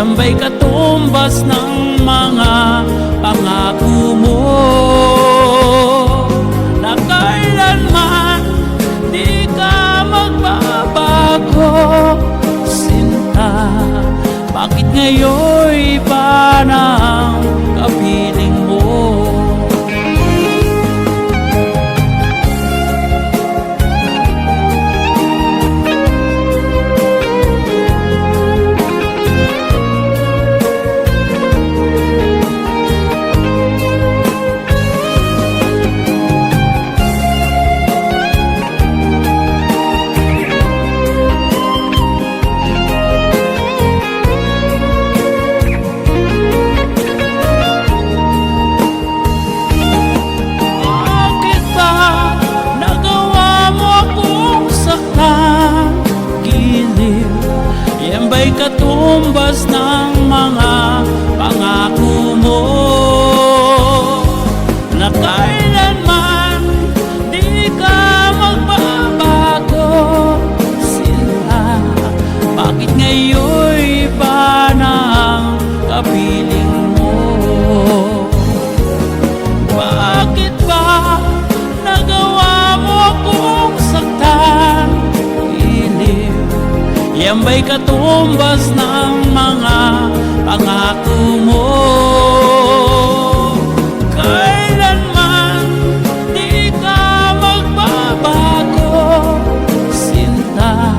Yan ba'y katumbas ng mga pangako mo na kailanman di ka magbabago, sinta? Bakit ngayon iba ng kapiling mo? Ba'y katumbas ng mga pangako mo na kailanman di ka magbabago, sila? Bakit ngayon iba ng kapiling mo? Bakit ba nagawa mo akong saktan? Yan ba'y katumbas ng mga pangako mo? Kailanman di ka magbabago, sinta?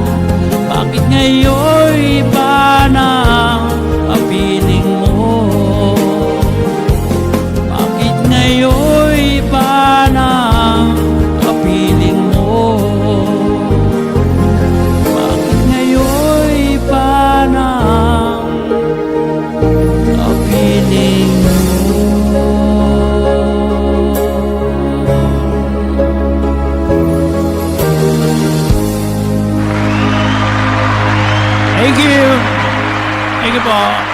Bakit ngayon iba ng kapiling mo? Bakit ngayon iba ng kapiling mo? Thank you. Thank you po.